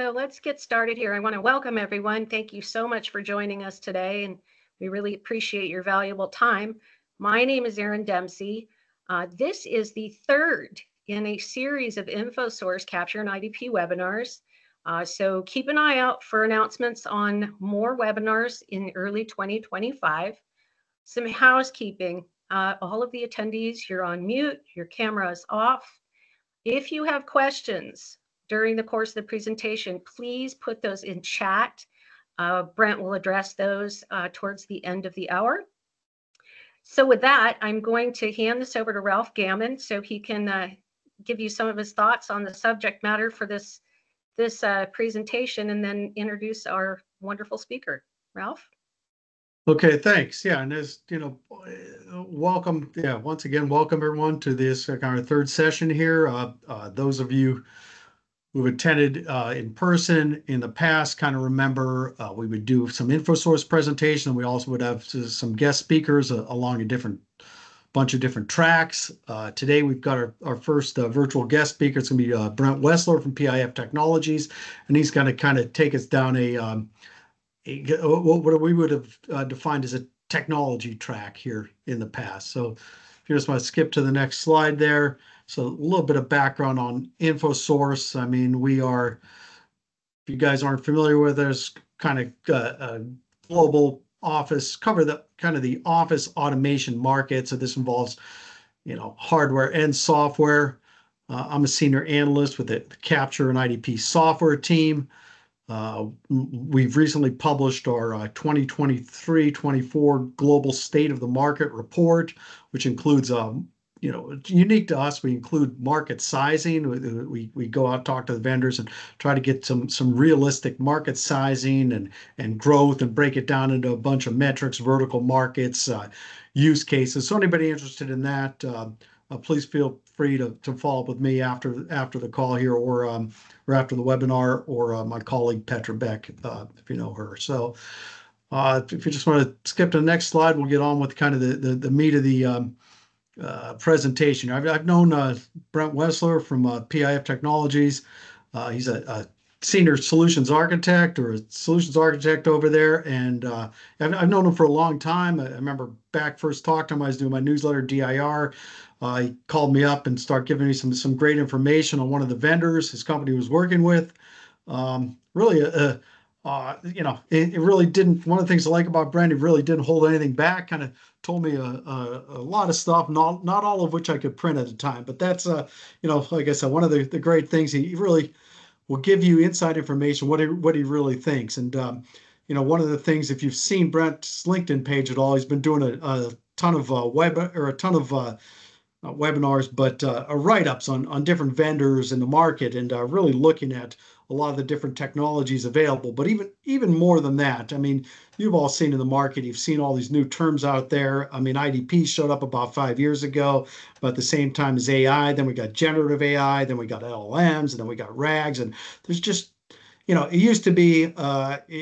So let's get started here. I want to welcome everyone. Thank you so much for joining us today, and we really appreciate your valuable time. My name is Erin Dempsey. This is the third in a series of Infosource Capture and IDP webinars. So keep an eye out for announcements on more webinars in early 2025. Some housekeeping. All of the attendees, you're on mute, your camera is off. If you have questions during the course of the presentation, please put those in chat. Brent will address those towards the end of the hour. So with that, I'm going to hand this over to Ralph Gammon so he can give you some of his thoughts on the subject matter for this presentation, and then introduce our wonderful speaker. Ralph? Okay, thanks. Yeah, and as you know, welcome. Yeah, once again, welcome everyone to this our third session here. Those of you who've attended in person in the past kind of remember we would do some Infosource presentation. We also would have some guest speakers along a bunch of different tracks. Today we've got our first virtual guest speaker. It's going to be Brent Wesler from PIF Technologies, and he's going to kind of take us down what we would have defined as a technology track here in the past. So if you just want to skip to the next slide there. So a little bit of background on Infosource. I mean, if you guys aren't familiar with us, kind of global office, cover the kind of the office automation market. So this involves, hardware and software. I'm a senior analyst with the Capture and IDP software team. We've recently published our 2023-24 Global State of the Market report, which includes, unique to us. We include market sizing. We go out, talk to the vendors, and try to get some realistic market sizing and growth, and break it down into a bunch of metrics, vertical markets, use cases. So anybody interested in that, please feel free to follow up with me after the call here, or after the webinar, or my colleague Petra Beck, if you know her. So if you just want to skip to the next slide, we'll get on with kind of the meat of the presentation. I've known Brent Wesler from PIF Technologies. He's a senior solutions architect, or a solutions architect over there, and I've known him for a long time. I remember back first talked to him, I was doing my newsletter DIR. He called me up and started giving me some great information on one of the vendors his company was working with. Really, it really didn't. One of the things I like about Brent, he really didn't hold anything back. Kind of told me a lot of stuff, not all of which I could print at the time. But that's like I said, one of the great things, he really will give you inside information, what he really thinks. And one of the things, if you've seen Brent's LinkedIn page at all, he's been doing a ton of not webinars, but write-ups on different vendors in the market, and really looking at a lot of the different technologies available. But even more than that, I mean, you've all seen in the market, you've seen all these new terms out there. I mean, IDP showed up about 5 years ago, but at the same time as AI, then we got generative AI, then we got LLMs, and then we got RAGs, and there's just, it used to be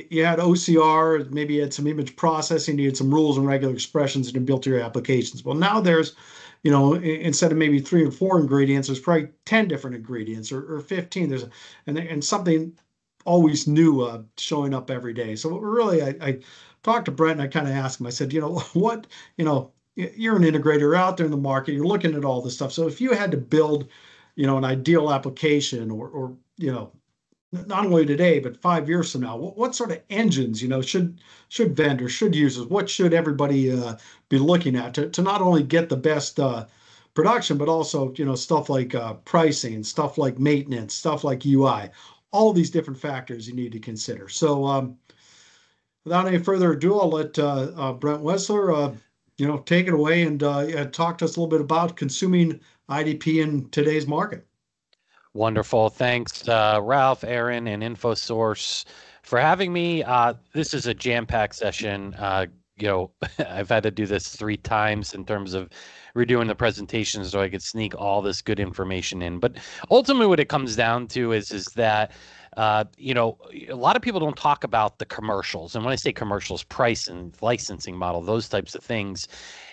you had OCR, maybe you had some image processing, you had some rules and regular expressions that you built your applications. Well, now there's, instead of maybe 3 or 4 ingredients, there's probably 10 different ingredients, or 15. And something always new showing up every day. So really, I talked to Brent, and I kind of asked him, I said, what, you're an integrator out there in the market, you're looking at all this stuff. So if you had to build, an ideal application, or not only today, but 5 years from now, what sort of engines, should vendors, should users, what should everybody be looking at to not only get the best production, but also, stuff like pricing, stuff like maintenance, stuff like UI, all these different factors you need to consider. So without any further ado, I'll let Brent Wesler, take it away and talk to us a little bit about consuming IDP in today's market. Wonderful. Thanks, Ralph, Erin, and Infosource for having me. This is a jam-packed session. I've had to do this 3 times in terms of redoing the presentation so I could sneak all this good information in. But ultimately what it comes down to is that, a lot of people don't talk about the commercials. And when I say commercials, price and licensing model, those types of things.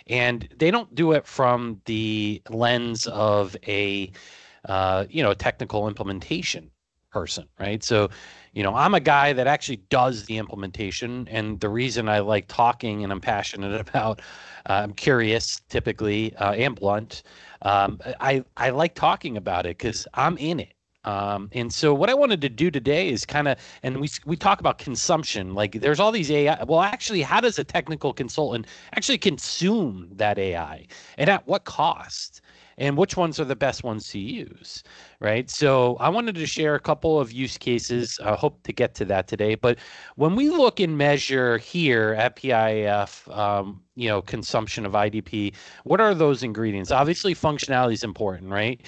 And they don't do it from the lens of a technical implementation person, right? So, I'm a guy that actually does the implementation. And the reason I like talking and I'm passionate about, I'm curious typically and blunt. I like talking about it because I'm in it. And so what I wanted to do today is kind of, and we talk about consumption, like there's all these AI. Well, actually, how does a technical consultant actually consume that AI, and at what cost? And which ones are the best ones to use, right? So I wanted to share a couple of use cases. I hope to get to that today. But when we look and measure here at PIF, consumption of IDP, what are those ingredients? Obviously, functionality is important, right?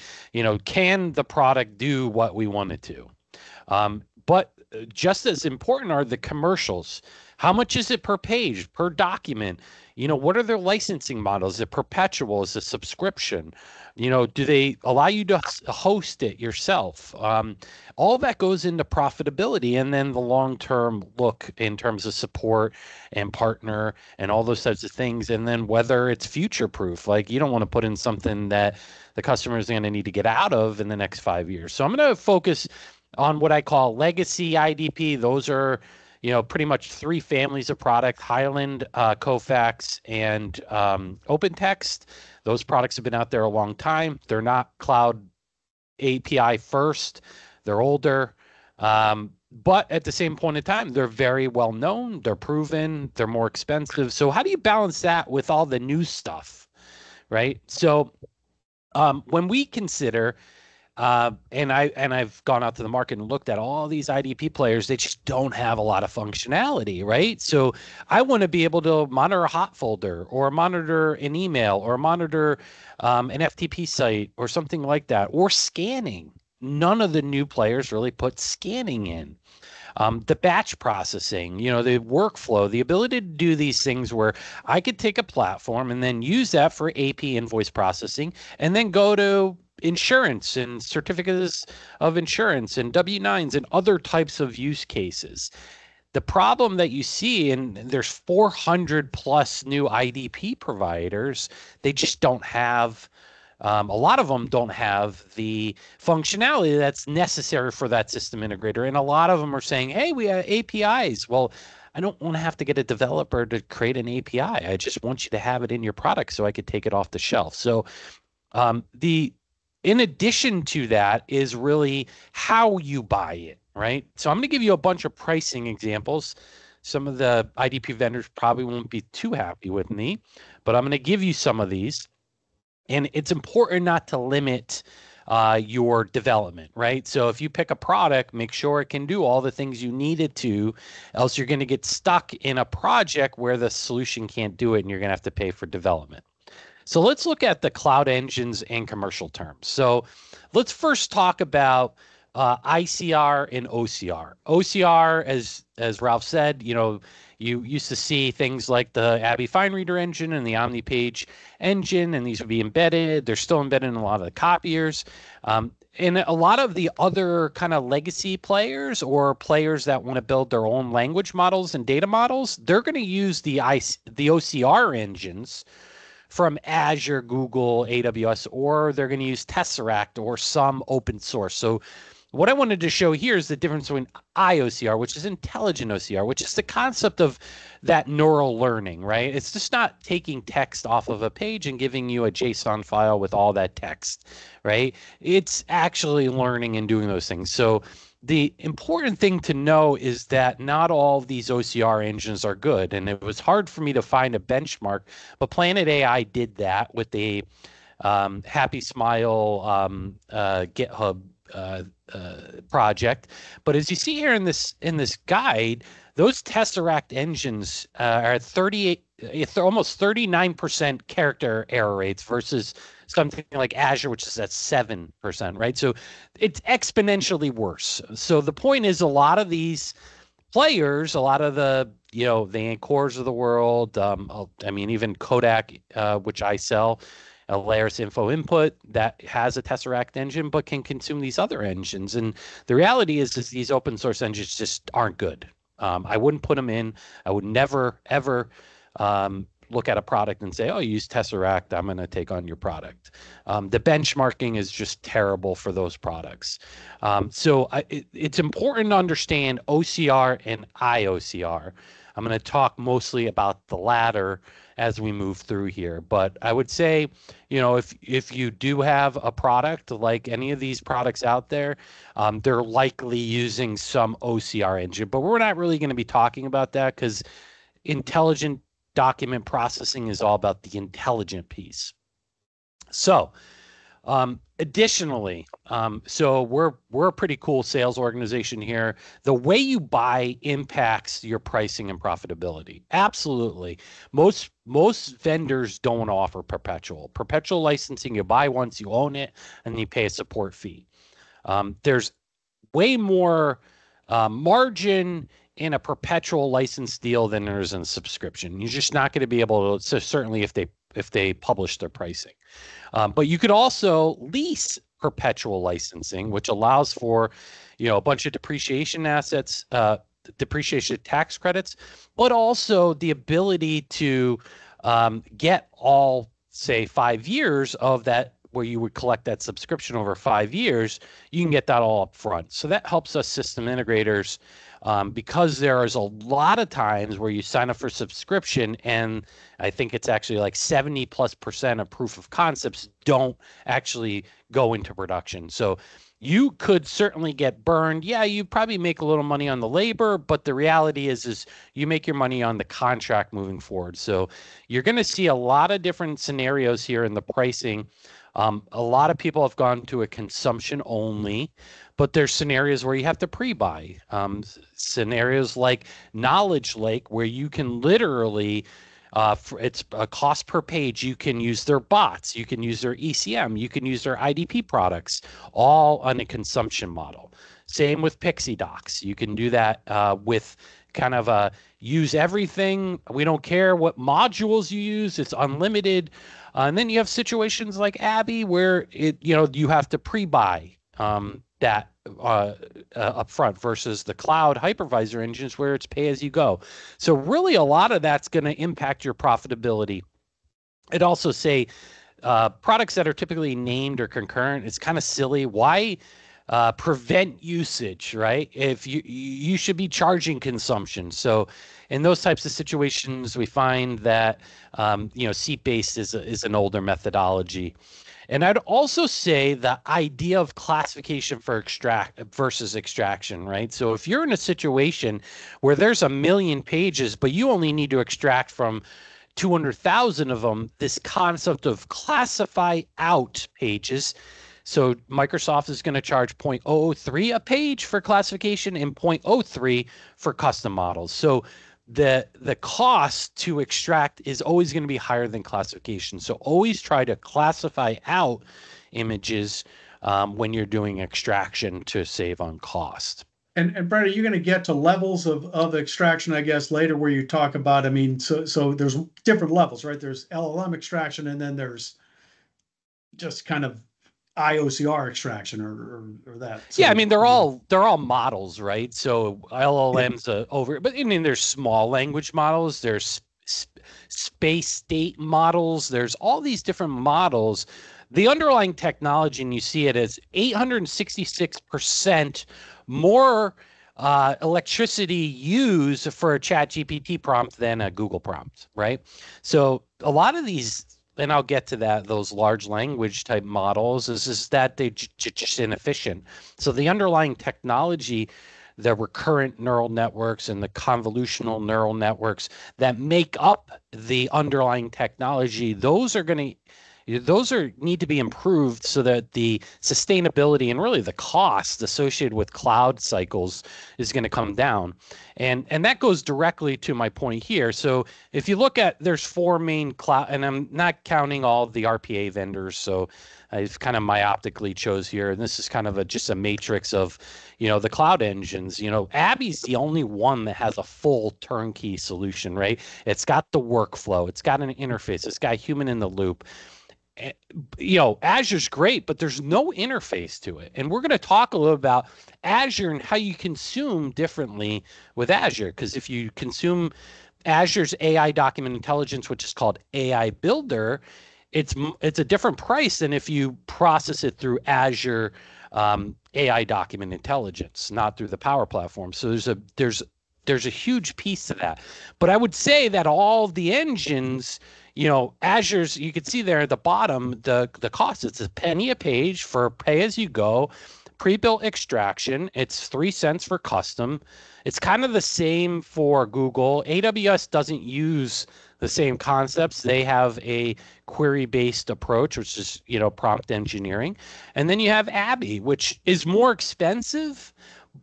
Can the product do what we want it to? But just as important are the commercials. How much is it per page, per document? What are their licensing models? Is it perpetual? Is it subscription? Do they allow you to host it yourself? All that goes into profitability, and then the long-term look in terms of support and partner and all those types of things. And then whether it's future-proof, like you don't want to put in something that the customer is going to need to get out of in the next 5 years. So I'm going to focus on what I call legacy IDP. Those are, pretty much three families of product: Highland, Kofax, and OpenText. Those products have been out there a long time. They're not cloud API first. They're older. But at the same point in time, they're very well known. They're proven. They're more expensive. So how do you balance that with all the new stuff, right? So when we consider and I've gone out to the market and looked at all these IDP players. They just don't have a lot of functionality, right? So I want to be able to monitor a hot folder or monitor an email or monitor an FTP site or something like that, or scanning. None of the new players really put scanning in. The batch processing, the workflow, the ability to do these things where I could take a platform and then use that for AP invoice processing and then go to insurance and certificates of insurance and W-9s and other types of use cases. The problem that you see, and there's 400 plus new IDP providers, they just don't have, a lot of them don't have the functionality that's necessary for that system integrator. And a lot of them are saying, hey, we have APIs. Well, I don't want to have to get a developer to create an API. I just want you to have it in your product so I could take it off the shelf. So in addition to that is really how you buy it, right? So I'm going to give you a bunch of pricing examples. Some of the IDP vendors probably won't be too happy with me, but I'm going to give you some of these. And it's important not to limit your development, right? So if you pick a product, make sure it can do all the things you need it to, else you're going to get stuck in a project where the solution can't do it and you're going to have to pay for development. So let's look at the cloud engines and commercial terms. So let's first talk about ICR and OCR. OCR, as Ralph said, you used to see things like the Abby Fine Reader engine and the OmniPage engine, and these would be embedded. They're still embedded in a lot of the copiers. And a lot of the other kind of legacy players or players that want to build their own language models and data models, they're going to use the OCR engines from Azure, Google, AWS, or they're going to use Tesseract or some open source. So what I wanted to show here is the difference between IOCR, which is intelligent OCR, which is the concept of that neural learning, right? It's just not taking text off of a page and giving you a JSON file with all that text, right? It's actually learning and doing those things. So the important thing to know is that not all of these OCR engines are good. And it was hard for me to find a benchmark, but Planet AI did that with the Happy Smile GitHub project. But as you see here in this guide, those Tesseract engines are at 38, almost 39% character error rates versus something like Azure, which is at 7%, right? So it's exponentially worse. So the point is, a lot of these players, a lot of the Ancors of the world, I mean, even Kodak, which I sell, Alaris Info Input, that has a Tesseract engine, but can consume these other engines. And the reality is these open source engines just aren't good. I wouldn't put them in. I would never, ever look at a product and say, oh, you use Tesseract, I'm going to take on your product. The benchmarking is just terrible for those products. It's important to understand OCR and IOCR. I'm going to talk mostly about the latter as we move through here. But I would say, if you do have a product like any of these products out there, they're likely using some OCR engine. But we're not really going to be talking about that because intelligent document processing is all about the intelligent piece. So additionally, so we're a pretty cool sales organization here. The way you buy impacts your pricing and profitability. Absolutely. Most vendors don't offer perpetual. Perpetual licensing, you buy once, you own it, and you pay a support fee. There's way more margin in a perpetual license deal than there is in a subscription. You're just not going to be able to, so certainly if they publish their pricing. But you could also lease perpetual licensing, which allows for, a bunch of depreciation assets, depreciation tax credits, but also the ability to get all, say, 5 years of that, where you would collect that subscription over 5 years. You can get that all up front. So that helps us system integrators, because there is a lot of times where you sign up for subscription, and I think it's actually like 70+% of proof of concepts don't actually go into production. So you could certainly get burned. Yeah, you probably make a little money on the labor, but the reality is you make your money on the contract moving forward. So you're going to see a lot of different scenarios here in the pricing. A lot of people have gone to a consumption only, but there's scenarios where you have to pre-buy. Scenarios like Knowledge Lake, where you can literally, it's a cost per page. You can use their bots, you can use their ECM, you can use their IDP products, all on a consumption model. Same with Pixie Docs. You can do that with kind of a use everything. We don't care what modules you use. It's unlimited. And then you have situations like Abby where you have to pre-buy that up front versus the cloud hypervisor engines where it's pay as you go. So really a lot of that's going to impact your profitability. I'd also say products that are typically named or concurrent, it's kind of silly. Why prevent usage, right? If you should be charging consumption. So in those types of situations, we find that seat-based is an older methodology. And I'd also say the idea of classification for extract versus extraction, right? So if you're in a situation where there's 1 million pages, but you only need to extract from 200,000 of them, this concept of classify out pages. So Microsoft is going to charge 0.003 a page for classification and 0.03 for custom models. So the cost to extract is always going to be higher than classification. So always try to classify out images when you're doing extraction to save on cost. And Brent, are you going to get to levels of extraction, I guess, later where you talk about, so there's different levels, right? There's LLM extraction, and then there's just kind of IOCR extraction or that. So, yeah, they're all models, right? So LLMs but there's small language models, there's space state models, there's all these different models. The underlying technology, and you see it as 866% more electricity used for a ChatGPT prompt than a Google prompt, right? So a lot of these, and I'll get to that, those large language type models is that they're just inefficient. So the underlying technology, the recurrent neural networks and the convolutional neural networks that make up the underlying technology, those need to be improved so that the sustainability and really the cost associated with cloud cycles is going to come down. And that goes directly to my point here. So if you look at, there's 4 main cloud, and I'm not counting all of the RPA vendors. So I've kind of myopically chose here. And this is kind of just a matrix of, the cloud engines. Abby's the only one that has a full turnkey solution, right? It's got the workflow. It's got an interface. It's got human in the loop. Azure's great, but there's no interface to it. And we're going to talk a little about Azure and how you consume differently with Azure. Because if you consume Azure's AI document intelligence, which is called AI Builder, it's a different price than if you process it through Azure AI document intelligence, not through the Power Platform. So there's a huge piece to that. But I would say that all the engines, Azure's, you can see there at the bottom, the cost, it's a penny a page for pay as you go. Pre-built extraction, it's 3 cents for custom. It's kind of the same for Google. AWS doesn't use the same concepts. They have a query-based approach, which is, prompt engineering. And then you have Abby, which is more expensive,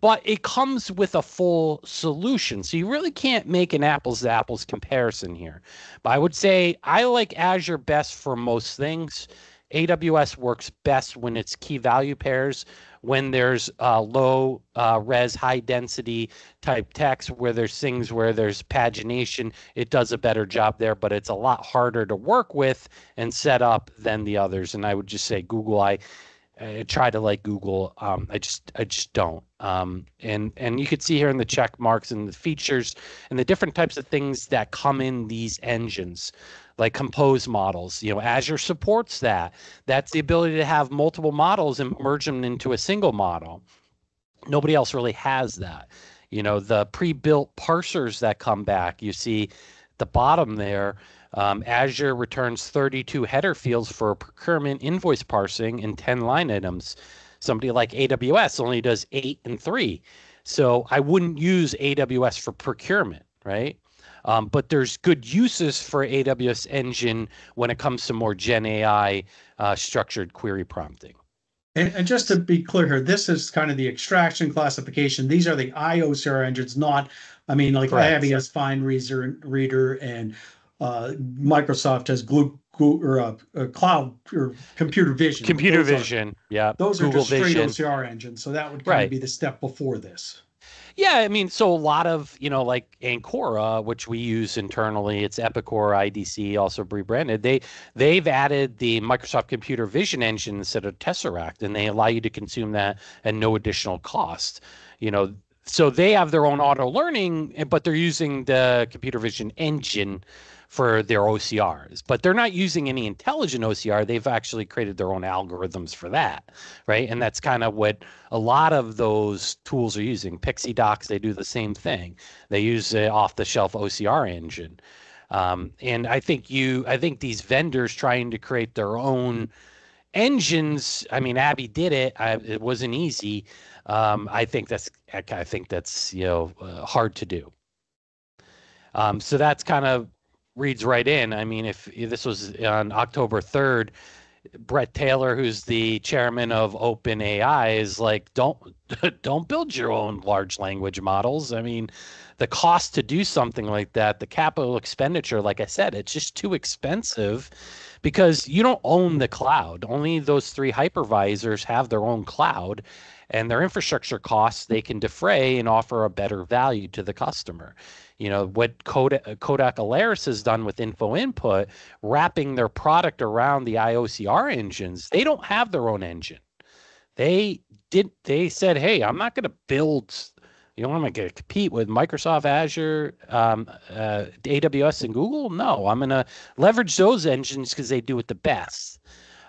but it comes with a full solution. So you really can't make an apples to apples comparison here. But I would say I like Azure best for most things. AWS works best when it's key value pairs, when there's low res, high density type text, where there's things where there's pagination, it does a better job there, but it's a lot harder to work with and set up than the others. And I would just say Google, I try to like Google. I just don't. And you could see here in the check marks and the features and the different types of things that come in these engines, like compose models. Azure supports that. That's the ability to have multiple models and merge them into a single model. Nobody else really has that. The pre-built parsers that come back, you see the bottom there. Azure returns 32 header fields for procurement invoice parsing and 10 line items. Somebody like AWS only does 8 and 3. So I wouldn't use AWS for procurement, right? But there's good uses for AWS engine when it comes to more Gen AI structured query prompting. And just to be clear here, this is kind of the extraction classification. These are the IOCR engines, not, like Abby has Find Reader and Microsoft has Cloud or Computer Vision. Computer Vision, yeah. Those Google are just straight Vision. OCR engines. So that would kind of be the step before this. Yeah, so a lot of, like Ancora, which we use internally, it's Epicor, IDC, also rebranded. They've added the Microsoft Computer Vision engine instead of Tesseract, and they allow you to consume that at no additional cost. So they have their own auto learning, but they're using the Computer Vision engine for their OCRs, but they're not using any intelligent OCR. They've actually created their own algorithms for that, right? And that's kind of what a lot of those tools are using. Pixie Docs, they do the same thing. They use an off-the-shelf OCR engine. And I think these vendors trying to create their own engines, Abby did it. It wasn't easy. I think that's hard to do. So that's kind of reads right in. If this was on October 3rd, Brett Taylor, who's the chairman of OpenAI, is like, don't build your own large language models. The cost to do something like that, the capital expenditure, like I said, it's just too expensive because you don't own the cloud. Only those 3 hypervisors have their own cloud, and their infrastructure costs they can defray and offer a better value to the customer. What Kodak Alaris has done with Info Input, wrapping their product around the IOCR engines, they don't have their own engine. They said, hey, I'm not going to build, I'm going to compete with Microsoft, Azure, AWS, and Google. No, I'm going to leverage those engines because they do it the best.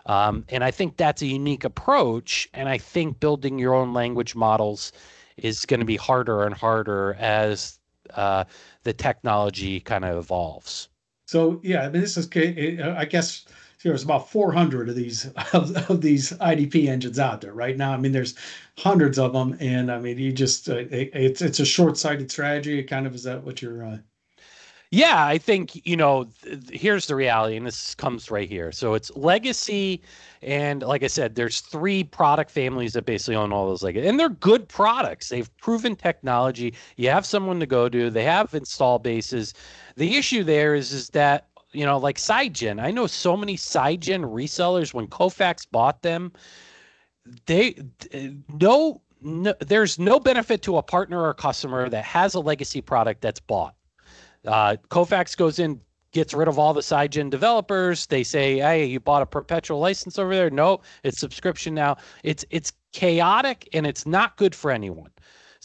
And I think that's a unique approach. And I think building your own language models is going to be harder and harder as the technology kind of evolves. So yeah, this is, I guess there's about 400 of these IDP engines out there right now. There's hundreds of them, and you just it's a short-sighted strategy. Kind of, is that what you're? Yeah, I think, here's the reality, and this comes right here. So it's legacy, and like I said, there's 3 product families that basically own all those legacy, and they're good products. They've proven technology. You have someone to go to. They have install bases. The issue there is that, like SideGen. I know so many SideGen resellers, when Kofax bought them, there's no benefit to a partner or customer that has a legacy product that's bought. Kofax goes in, gets rid of all the SideGen developers. They say, hey, you bought a perpetual license over there. No, it's subscription now. It's chaotic, and it's not good for anyone.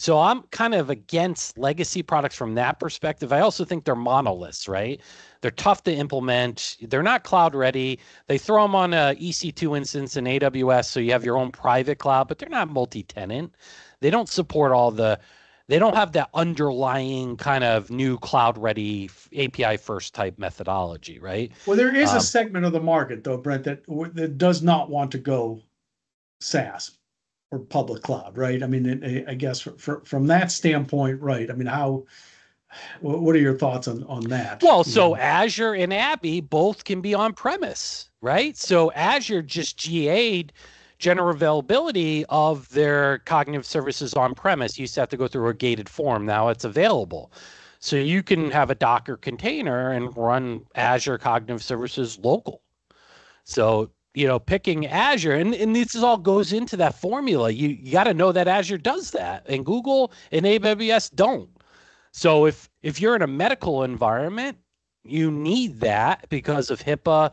So I'm kind of against legacy products from that perspective. I also think they're monoliths, right? They're tough to implement. They're not cloud ready. They throw them on a EC2 instance in AWS, so you have your own private cloud, but they're not multi-tenant. They don't support they don't have that underlying kind of new cloud ready API first type methodology, right? Well, there is a segment of the market, though, Brent, that does not want to go SaaS or public cloud, right? I mean, I guess from that standpoint, right? I mean, what are your thoughts on that? Well, so Azure and Abby both can be on premise, right? So Azure just GA'd general availability of their cognitive services on premise. You used to have to go through a gated form. Now it's available. So you can have a Docker container and run Azure cognitive services local. So, picking Azure, and this all goes into that formula. You got to know that Azure does that, and Google and AWS don't. So if you're in a medical environment, you need that because of HIPAA.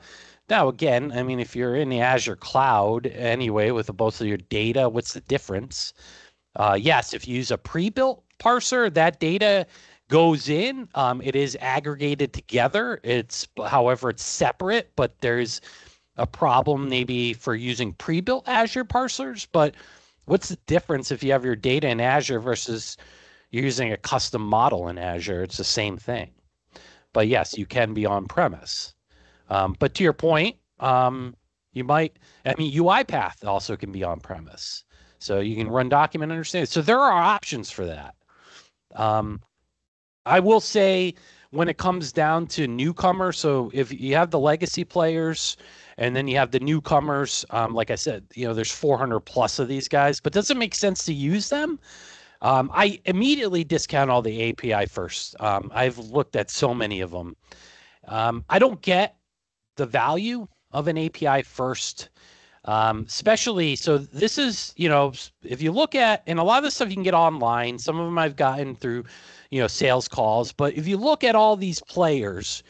Now, again, I mean, if you're in the Azure cloud anyway with most of your data, what's the difference? Yes, if you use a pre-built parser, that data goes in. It is aggregated together. However, it's separate, but there's a problem maybe for using pre-built Azure parsers. But what's the difference if you have your data in Azure versus you're using a custom model in Azure? It's the same thing. But yes, you can be on premise. But to your point, UiPath also can be on premise. So you can run document understanding. So there are options for that. I will say when it comes down to newcomers, so if you have the legacy players and then you have the newcomers, like I said, there's 400 plus of these guys, but does it make sense to use them? I immediately discount all the API first. I've looked at so many of them. I don't get the value of an API first, especially. So this is, if you look at, and a lot of this stuff you can get online, some of them I've gotten through, sales calls, but if you look at all these players,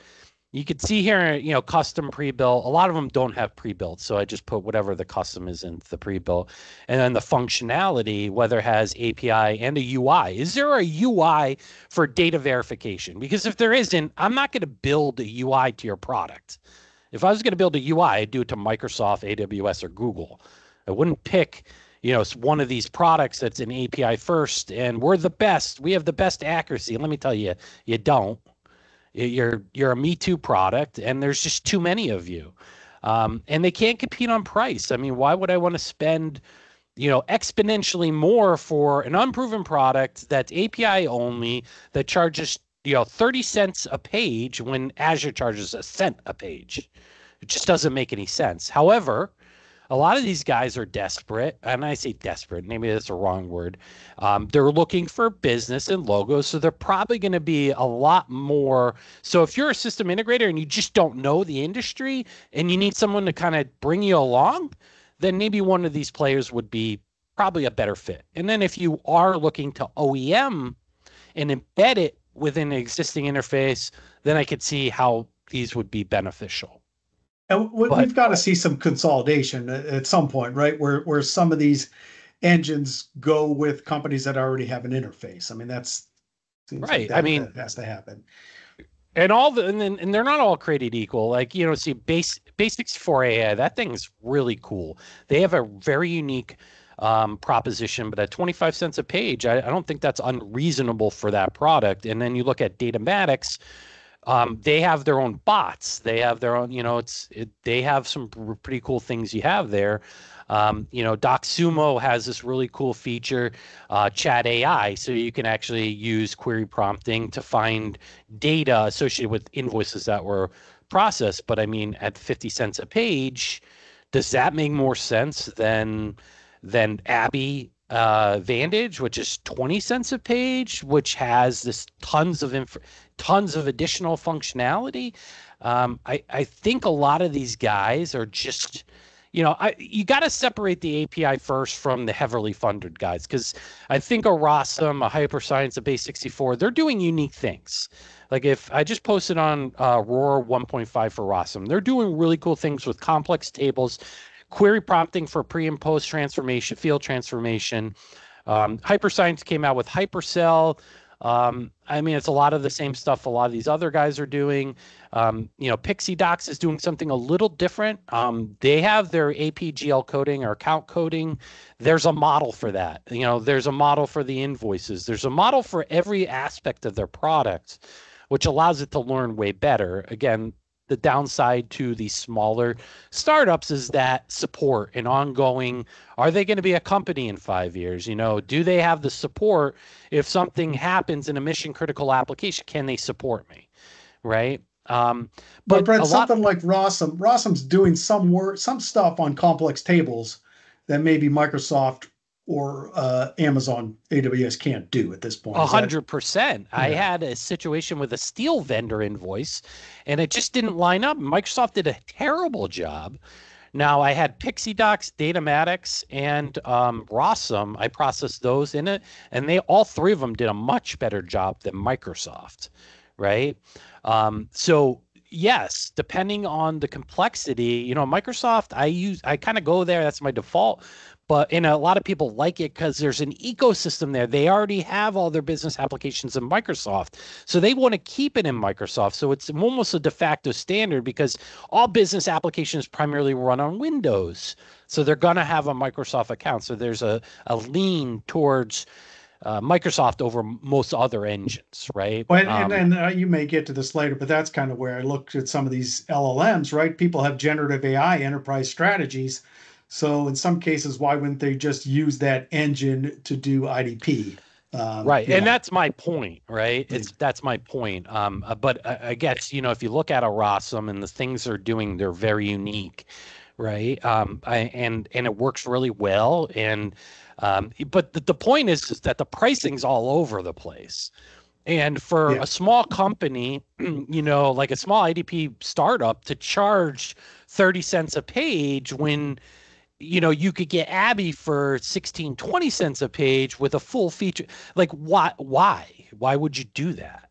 you could see here, custom pre-built. A lot of them don't have pre-built, so I just put whatever the custom is in the pre-built. And then the functionality, whether it has API and a UI. Is there a UI for data verification? Because if there isn't, I'm not going to build a UI to your product. If I was going to build a UI, I'd do it to Microsoft, AWS, or Google. I wouldn't pick, one of these products that's an API first, and we're the best. We have the best accuracy. Let me tell you, you don't. You're a Me Too product, and there's just too many of you, and they can't compete on price. I mean, why would I want to spend, exponentially more for an unproven product that's API only that charges 30 cents a page when Azure charges a cent a page? It just doesn't make any sense. However, a lot of these guys are desperate, and I say desperate, maybe that's a wrong word. They're looking for business and logos, so they're probably going to be a lot more. So if you're a system integrator and you just don't know the industry and you need someone to kind of bring you along, then maybe one of these players would be probably a better fit. And then if you are looking to OEM and embed it within an existing interface, then I could see how these would be beneficial. And we've got to see some consolidation at some point, right? Where some of these engines go with companies that already have an interface. I mean, that's right. That has to happen. And and they're not all created equal. Like, see Basics for AI, that thing's really cool. They have a very unique proposition, but at 25 cents a page, I don't think that's unreasonable for that product. And then you look at Datamatics. They have their own bots. They have their own, they have some pretty cool things you have there. DocSumo has this really cool feature, Chat AI. So you can actually use query prompting to find data associated with invoices that were processed. But I mean, at 50 cents a page, does that make more sense than Abby Vantage, which is 20 cents a page, which has this tons of additional functionality? I think a lot of these guys are just, you got to separate the API first from the heavily funded guys, because I think a Rossum, a Hyperscience, a Base64, they're doing unique things. Like if I just posted on Roar 1.5 for Rossum, they're doing really cool things with complex tables, query prompting for pre and post transformation, field transformation. Hyperscience came out with Hypercell. I mean, it's a lot of the same stuff a lot of these other guys are doing. Pixie Docs is doing something a little different. They have their APGL coding or account coding. There's a model for that. There's a model for the invoices. There's a model for every aspect of their products, which allows it to learn way better. Again, the downside to these smaller startups is that support and ongoing. Are they going to be a company in 5 years? Do they have the support if something happens in a mission critical application? Can they support me? Right. But Brent, something like Rossum's doing some work, some stuff on complex tables that maybe Microsoft or Amazon AWS can't do at this point. 100%. I had a situation with a steel vendor invoice, and it just didn't line up. Microsoft did a terrible job. Now, I had Pixie Docs, Datamatics, and Rossum. I processed those in it, and all three of them did a much better job than Microsoft, right? So yes, depending on the complexity, Microsoft, I kind of go there. That's my default. But a lot of people like it because there's an ecosystem there. They already have all their business applications in Microsoft. So they want to keep it in Microsoft. So it's almost a de facto standard because all business applications primarily run on Windows. So they're going to have a Microsoft account. So there's a lean towards Microsoft over most other engines, right? Well, and you may get to this later, but that's kind of where I looked at some of these LLMs, right? People have generative AI enterprise strategies. So in some cases, why wouldn't they just use that engine to do IDP? Right. And that's my point, right? That's my point. But I guess, if you look at a Rossum and the things they're doing, they're very unique, right? And it works really well. And but the point is that the pricing's all over the place. And for a small company, like a small IDP startup to charge 30 cents a page when you could get Abby for 16, 20 cents a page with a full feature. Like, why would you do that?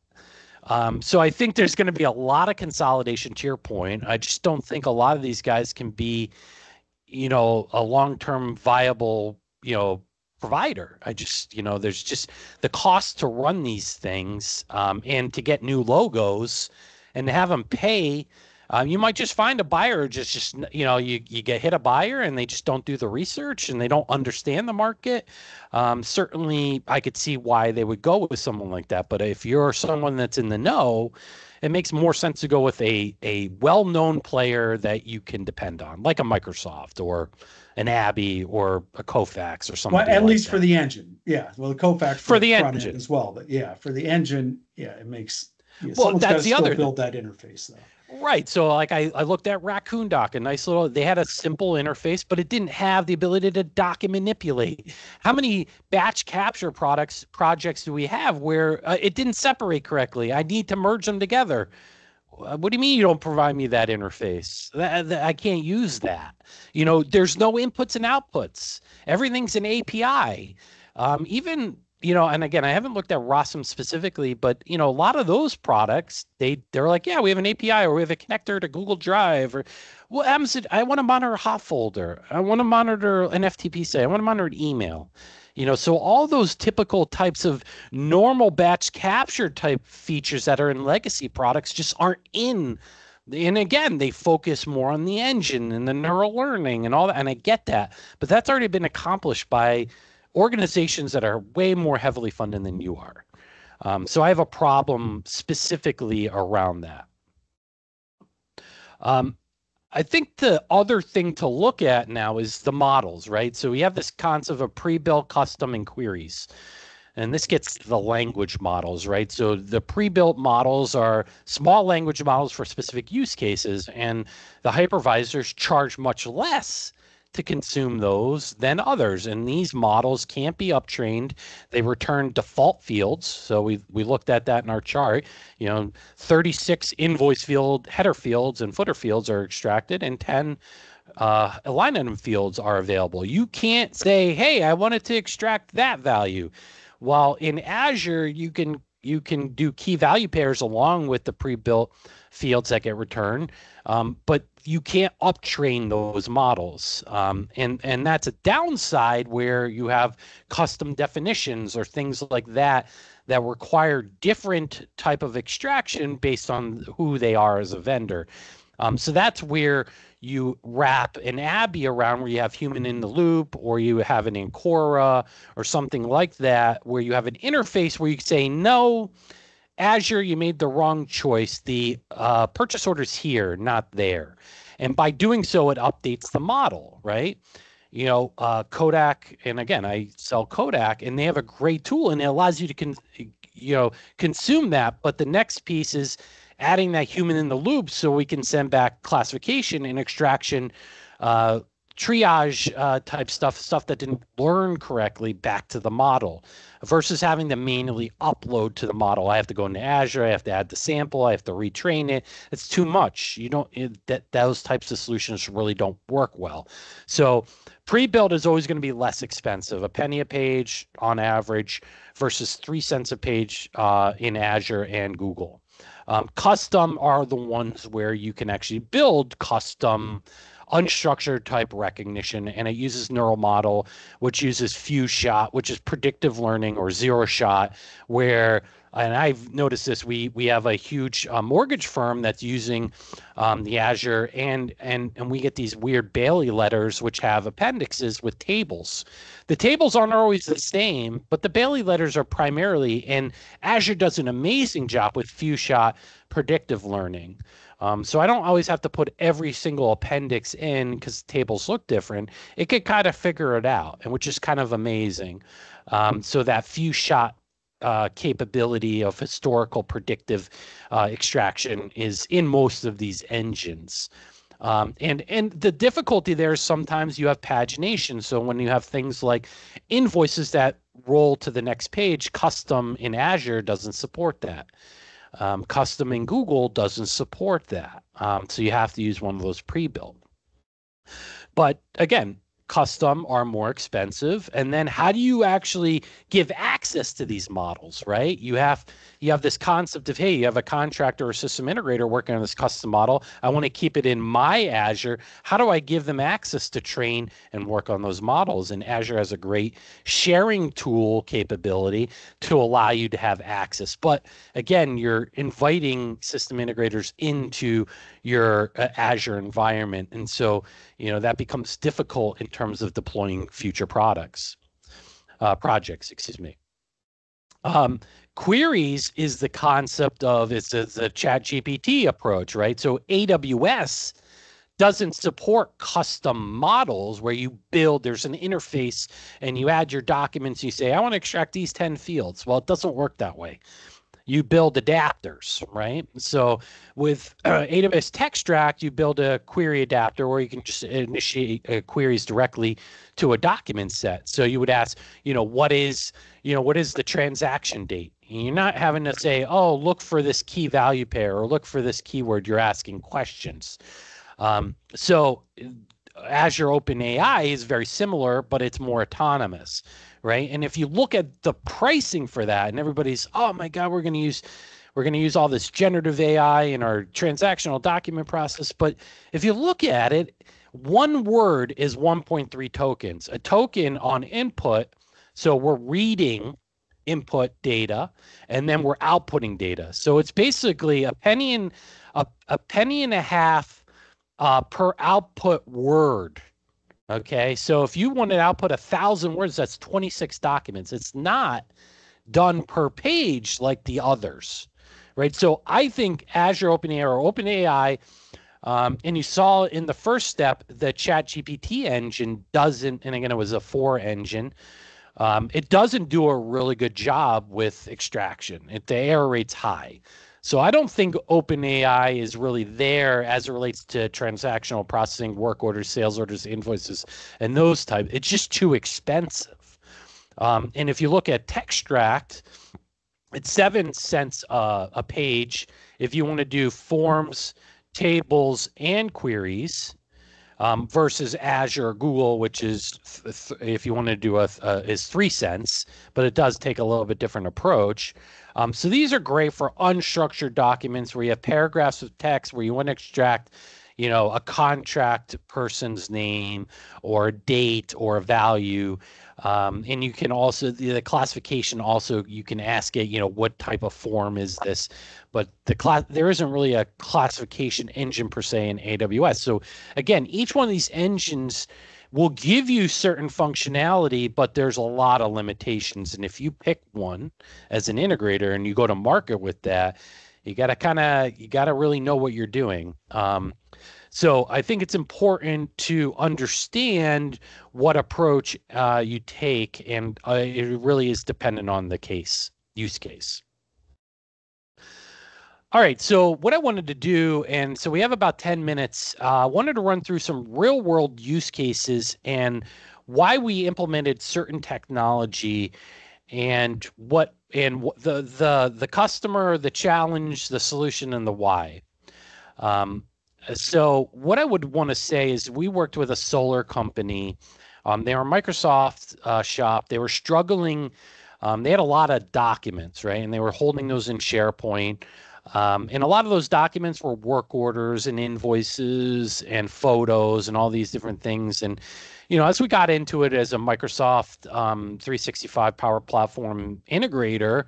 So I think there's going to be a lot of consolidation to your point. I just don't think a lot of these guys can be, a long-term viable, provider. I just, there's just the cost to run these things and to get new logos and to have them pay. You might just find a buyer you get hit a buyer and they just don't do the research and they don't understand the market. Certainly I could see why they would go with someone like that. But if you're someone that's in the know, it makes more sense to go with a well-known player that you can depend on, like a Microsoft or an Abby or a Kofax or something. Well, at least for the engine. Yeah. Well, the Kofax for the engine as well. But yeah, for the engine, it makes that's the other build that interface though. Right. So like I looked at Raccoon Doc, they had a simple interface, but it didn't have the ability to dock and manipulate. How many batch capture projects do we have where it didn't separate correctly? I need to merge them together. What do you mean you don't provide me that interface? I can't use that. There's no inputs and outputs. Everything's an API. And again, I haven't looked at Rossum specifically, but a lot of those products, they're like, yeah, we have an API or we have a connector to Google Drive or what happens to, I want to monitor a hot folder. I want to monitor an FTP site. I want to monitor an email. So all those typical types of normal batch capture type features that are in legacy products just aren't in. And again, they focus more on the engine and the neural learning and all that. And I get that, but that's already been accomplished by organizations that are way more heavily funded than you are. So I have a problem specifically around that. I think the other thing to look at now is the models, right? So we have this concept of pre-built, custom, and queries. And this gets to the language models, right? So the pre-built models are small language models for specific use cases, and the hypervisors charge much less to consume those than others. And these models can't be uptrained. They return default fields. So we looked at that in our chart. 36 invoice field header fields and footer fields are extracted, and 10 line item fields are available. You can't say, hey, I wanted to extract that value. While in Azure, you can you can do key value pairs along with the pre-built fields that get returned, but you can't uptrain those models. And that's a downside where you have custom definitions or things like that that require different type of extraction based on who they are as a vendor. So that's where you wrap an Abby around, where you have human in the loop, or you have an Ancora or something like that, where you have an interface where you say, no, Azure, you made the wrong choice. The purchase order's here, not there. And by doing so, it updates the model, right? Kodak, and again, I sell Kodak, and they have a great tool, and it allows you to consume that. But the next piece is adding that human in the loop, so we can send back classification and extraction, triage type stuff that didn't learn correctly back to the model, versus having to manually upload to the model. I have to go into Azure, I have to add the sample, I have to retrain it. It's too much. Those types of solutions really don't work well. So pre-built is always going to be less expensive, a penny a page on average versus 3 cents a page in Azure and Google. Custom are the ones where you can actually build custom unstructured type recognition, and it uses neural model, which uses few shot, which is predictive learning, or zero shot, where, and I've noticed this, we have a huge mortgage firm that's using the Azure, and we get these weird Bailey letters which have appendixes with tables. The tables aren't always the same, but the Bailey letters are primarily, and Azure does an amazing job with few shot predictive learning. So I don't always have to put every single appendix in because tables look different. It could kind of figure it out, and which is kind of amazing. So that few shot capability of historical predictive extraction is in most of these engines. And the difficulty there is sometimes you have pagination. So when you have things like invoices that roll to the next page, custom in Azure doesn't support that. Custom in Google doesn't support that. So you have to use one of those pre-built. But again, custom are more expensive. And then how do you actually give access to these models, right? You have this concept of, hey, you have a contractor or system integrator working on this custom model. I want to keep it in my Azure. How do I give them access to train and work on those models? And Azure has a great sharing tool capability to allow you to have access. But again, you're inviting system integrators into your Azure environment. And so, that becomes difficult in terms of deploying future projects, excuse me. Queries is the concept of, it's a chat GPT approach, right? So AWS doesn't support custom models where you build, there's an interface and you add your documents, you say, I want to extract these 10 fields. Well, it doesn't work that way. You build adapters, right? So with AWS Textract, you build a query adapter where you can just initiate queries directly to a document set. So you would ask, what is the transaction date? And you're not having to say, oh, look for this key value pair or look for this keyword. You're asking questions. So Azure OpenAI is very similar, but it's more autonomous, right? And if you look at the pricing for that, and everybody's, oh my God, we're going to use all this generative AI in our transactional document process. But if you look at it, one word is 1.3 tokens. A token on input, so we're reading input data and then we're outputting data. So it's basically a penny and a half per output word. Okay, so if you want to output 1,000 words, that's 26 documents. It's not done per page like the others, right? So I think Azure OpenAI or OpenAI, and you saw in the first step, the ChatGPT engine doesn't, and again, it was a 4 engine. It doesn't do a really good job with extraction. The error rate's high. So I don't think OpenAI is really there as it relates to transactional processing, work orders, sales orders, invoices, and those types. It's just too expensive. And if you look at Textract, it's 7 cents a page if you want to do forms, tables, and queries. versus Azure or Google, which is, if you want to do is 3 cents, but it does take a little bit different approach. So these are great for unstructured documents where you have paragraphs of text where you want to extract, a contract person's name or a date or a value. And you can also, the classification also, you can ask it, what type of form is this? But there isn't really a classification engine per se in AWS. So again, each one of these engines will give you certain functionality, but there's a lot of limitations. And if you pick one as an integrator and you go to market with that, you got to really know what you're doing. So I think it's important to understand what approach you take, and it really is dependent on the use case. All right, so what I wanted to do, and so we have about 10 minutes, I wanted to run through some real world use cases and why we implemented certain technology and the customer, the challenge, the solution, and the why. So what I would want to say is we worked with a solar company. They were a Microsoft shop. They were struggling. They had a lot of documents, right? And they were holding those in SharePoint. And a lot of those documents were work orders and invoices and photos and all these different things. And, as we got into it as a Microsoft 365 Power Platform integrator,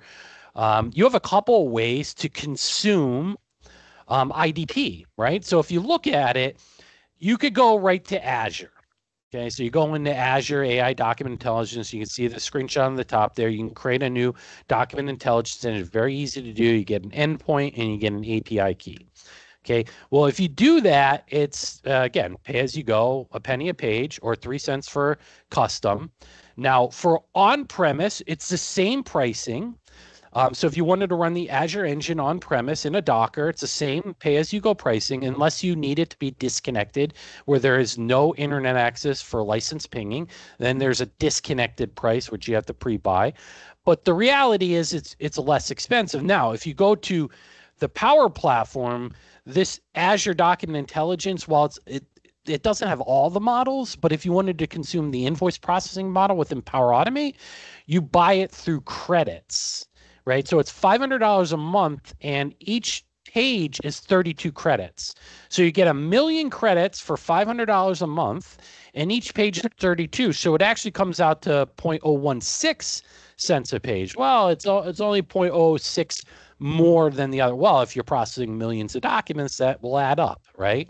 you have a couple of ways to consume IDP, right? So if you look at it, you could go right to Azure. Okay, so you go into Azure AI Document Intelligence. You can see the screenshot on the top there. You can create a new document intelligence, and it's very easy to do. You get an endpoint and you get an API key. Okay, well, if you do that, it's, again, pay as you go, a penny a page or 3 cents for custom. Now, for on-premise, it's the same pricing. So if you wanted to run the Azure engine on-premise in a Docker, it's the same pay-as-you-go pricing unless you need it to be disconnected where there is no internet access for license pinging. Then there's a disconnected price, which you have to pre-buy. But the reality is it's less expensive. Now, if you go to the Power Platform, this Azure Document Intelligence, while it doesn't have all the models, but if you wanted to consume the invoice processing model within Power Automate, you buy it through credits. Right, so it's $500 a month, and each page is 32 credits. So you get 1 million credits for $500 a month, and each page is 32. So it actually comes out to 0.016 cents a page. Well, it's only 0.06 more than the other. Well, if you're processing millions of documents, that will add up, right?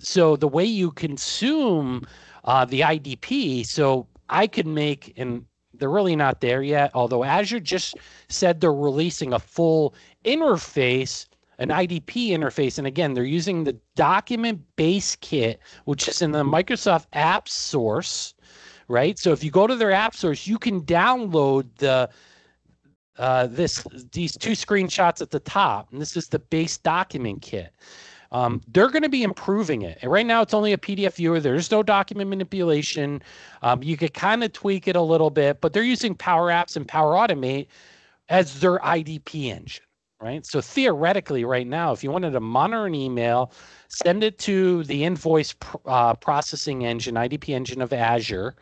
So the way you consume the IDP, so I could make, and they're really not there yet, although Azure just said they're releasing a full interface, an IDP interface. And again, they're using the document base kit, which is in the Microsoft App Source, right? So if you go to their App Source, you can download these 2 screenshots at the top. And this is the base document kit. They're going to be improving it. And right now, it's only a PDF viewer. There's no document manipulation. You could kind of tweak it a little bit, but they're using Power Apps and Power Automate as their IDP engine, right? So theoretically, right now, if you wanted to monitor an email, send it to the invoice processing engine, IDP engine of Azure,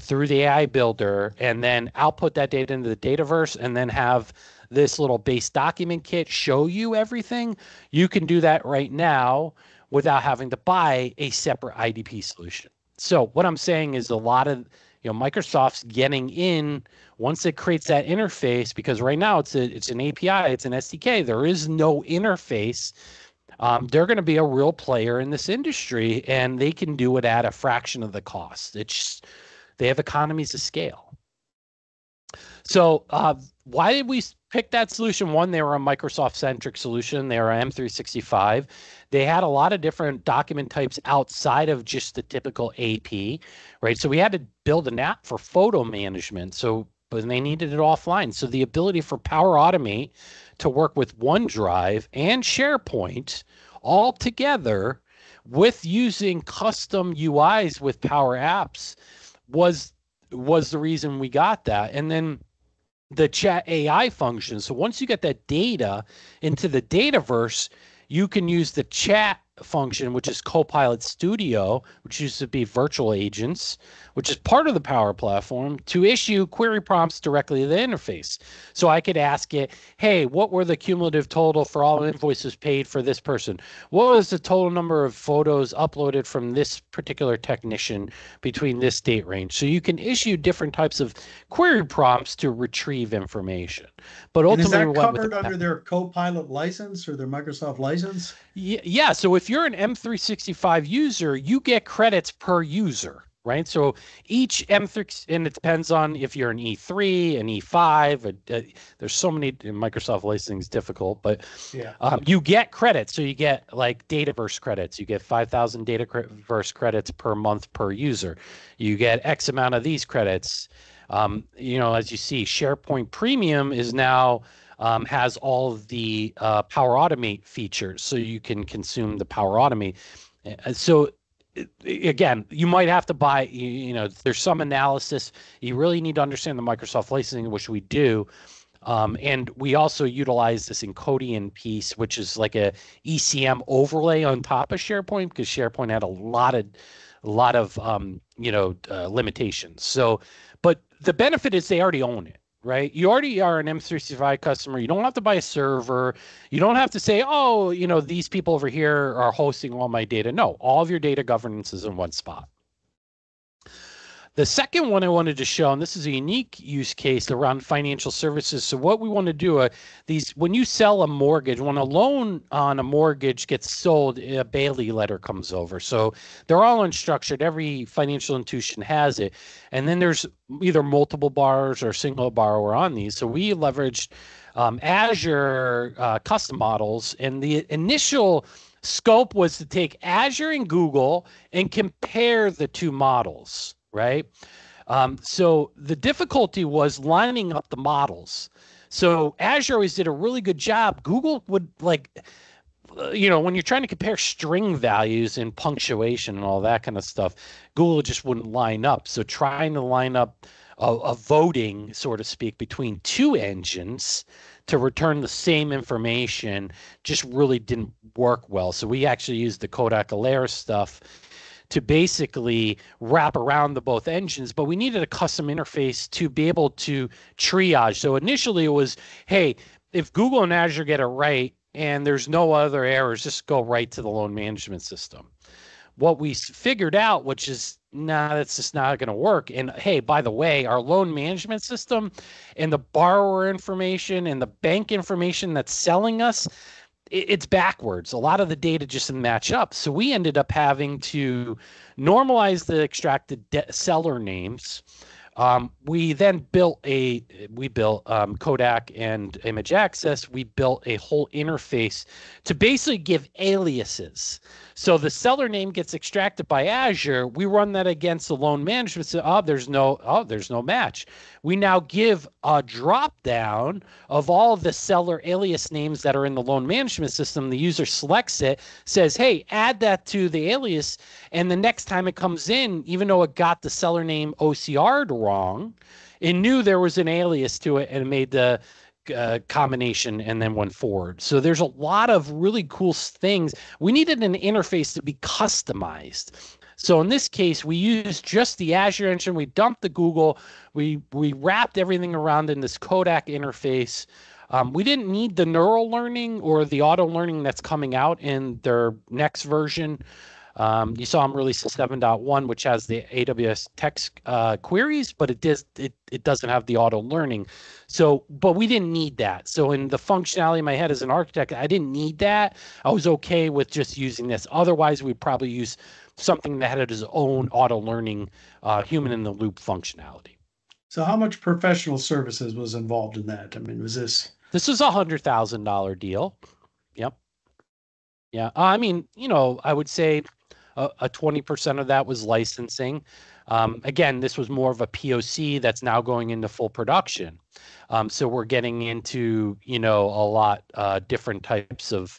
through the AI Builder, and then output that data into the Dataverse, and then have this little base document kit show you everything, you can do that right now without having to buy a separate IDP solution. So what I'm saying is a lot of Microsoft's getting in once it creates that interface, because right now it's an API, it's an SDK. There is no interface. They're going to be a real player in this industry, and they can do it at a fraction of the cost. They have economies of scale. So why did we pick that solution? One, they were a Microsoft-centric solution. They were M365. They had a lot of different document types outside of just the typical AP, right? So we had to build an app for photo management. But they needed it offline. So the ability for Power Automate to work with OneDrive and SharePoint all together with using custom UIs with Power Apps was the reason we got that. And then the chat AI function. So once you get that data into the Dataverse, you can use the chat function, which is Copilot Studio, which used to be virtual agents, which is part of the Power Platform, to issue query prompts directly to the interface. So I could ask it, hey, what were the cumulative total for all invoices paid for this person? What was the total number of photos uploaded from this particular technician between this date range? So you can issue different types of query prompts to retrieve information. But ultimately, and is that covered under their Copilot license or their Microsoft license? Yeah. So if you're an M365 user, you get credits per user, right? So each M3, and it depends on if you're an E3, an E5. There's so many. Microsoft licensing is difficult, but yeah, you get credits. So you get like Dataverse credits. You get 5,000 Dataverse credits per month per user. You get X amount of these credits. As you see, SharePoint Premium is now has all of the Power Automate features, so you can consume the Power Automate. So again, you might have to buy, there's some analysis. You really need to understand the Microsoft licensing, which we do. And we also utilize this Encodian piece, which is like a ECM overlay on top of SharePoint, because SharePoint had a lot of limitations. So, but the benefit is they already own it, right? You already are an M365 customer. You don't have to buy a server. You don't have to say, oh, these people over here are hosting all my data. No, all of your data governance is in one spot. The second one I wanted to show, and this is a unique use case around financial services. So what we want to do, when you sell a mortgage, when a loan on a mortgage gets sold, a Bailey letter comes over. So they're all unstructured. Every financial institution has it. And then there's either multiple borrowers or single borrower on these. So we leveraged Azure custom models, and the initial scope was to take Azure and Google and compare the two models. Right. So the difficulty was lining up the models. So Azure always did a really good job. Google would when you're trying to compare string values and punctuation and all that kind of stuff, Google just wouldn't line up. So trying to line up a voting, so to speak, between two engines to return the same information just really didn't work well. So we actually used the Kodak Alaris stuff to basically wrap around the both engines, but we needed a custom interface to be able to triage. So initially it was, hey, if Google and Azure get it right and there's no other errors, just go right to the loan management system. What we figured out, which is, that's just not going to work. And hey, by the way, our loan management system and the borrower information and the bank information that's selling us, it's backwards. A lot of the data just didn't match up. So we ended up having to normalize the extracted seller names. We then built Kodak and Image Access. We built a whole interface to basically give aliases. So the seller name gets extracted by Azure. We run that against the loan management system. There's no match. We now give a drop down of all of the seller alias names that are in the loan management system. The user selects it, says, hey, add that to the alias. And the next time it comes in, even though it got the seller name OCR'd wrong, it knew there was an alias to it and it made the combination and then went forward. So there's a lot of really cool things. We needed an interface to be customized. So in this case, we used just the Azure engine. We dumped the Google. We wrapped everything around in this Kodak interface. We didn't need the neural learning or the auto learning that's coming out in their next version. You saw them release the 7.1, which has the AWS text queries, but it doesn't have the auto learning. So, but we didn't need that. So in the functionality in my head as an architect, I didn't need that. I was okay with just using this. Otherwise, we'd probably use something that had its own auto learning, human in the loop functionality. So how much professional services was involved in that? I mean, This was $100,000 deal. Yep. Yeah. I mean, I would say a 20% of that was licensing. Again, this was more of a POC that's now going into full production. So we're getting into, a lot different types of,